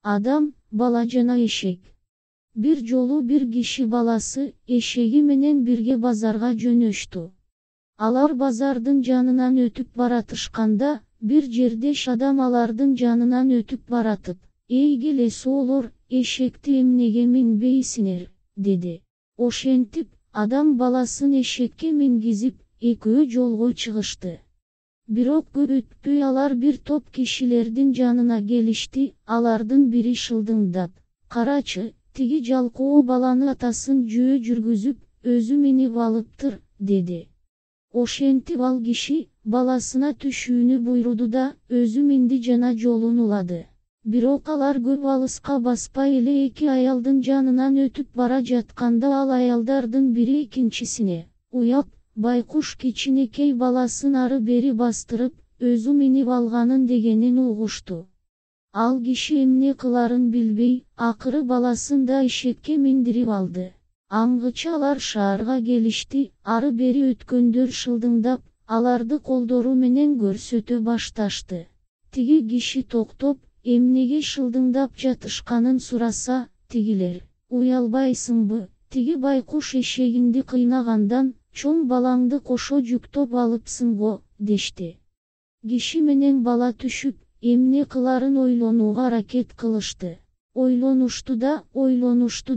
Adam, bala jana eşek. Bir jolu bir kişi balası, eşeği menen birge bazarga jönöştü. Alar bazardın janынан ötüp baratышканда, bir жердеш adam alardın janынан ötüp baratıp, "Ey gelesi olur, eşekti emnege minbeysiner," dedi. Oşentip, adam balasın eşekке mingizip, ekөө jolgo çıgıştı. Birok көп ötpөй alar bir top kişilerдің janına gelişti, alardın biri şıldыңдап, "Karaçı, tigi жалкоо balаны атасын жөө жүргүзүп, özü minip alıptır," dedi. Oşentip al kişi, balasına tüşүүnü buyrudu da, özü mindi jana jolun uladı. Birok alar көп alыска baspay ele eki ayaldın janынан ötüp bara jatkanda al ayaldardın biri ikincisine, "Uyap, baykuş kичинекей balasın arı beri bastırıp, özü minip alganın" degenin uğuştu. Al kişi emne kılарын bilbey, akırı balasın da eşekке mindirip aldı. Аңгычалар шаарга келишти, ары бери өткөндөр шылдыңдап, аларды колдору менен көрсөтө башташты. Тиги киши токтоп, эмнеге шылдыңдап жатышканын сураса, тигилер, "Уялбайсыңбы, тиги байкуш эшегинди кыйнагандан, чоң балаңды кошо жүктөп алыпсың го," дешти. Киши менен бала түшүп, эмне кыларын ойлонууга аракет кылышты. Ойлонушту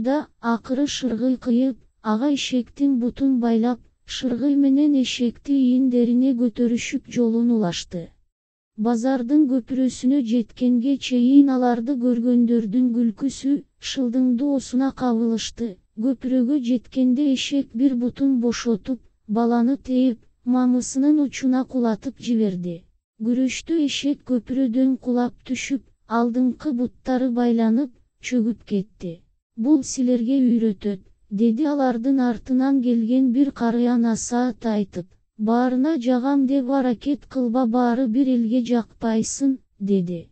да, акыры шыргый кыйып, ага эшектин бутун байлап, шыргый менен эшекти ийиндерине көтөрүшүп жолун улашты. Базардын көпүрөсүнө жеткенге чейин аларды көргөндөрдүн күлкүсү, шылдыңды осуна кабылышты. Көпүрөгө жеткенде эшек бир бутун бошотуп, баланы тээп, мамысынын учуна кулатып жиберди. Күрөштө эшек көпүрөдөн кулап түшүп, алдыңкы буттары байланып, чөгүп кетти. "Бул силерге үйрөтөт," деди алардын артынан келген bir карыя насаат айтып. "Баарына жагам деп аракет кылба, баары бир элге жакпайсың," деди.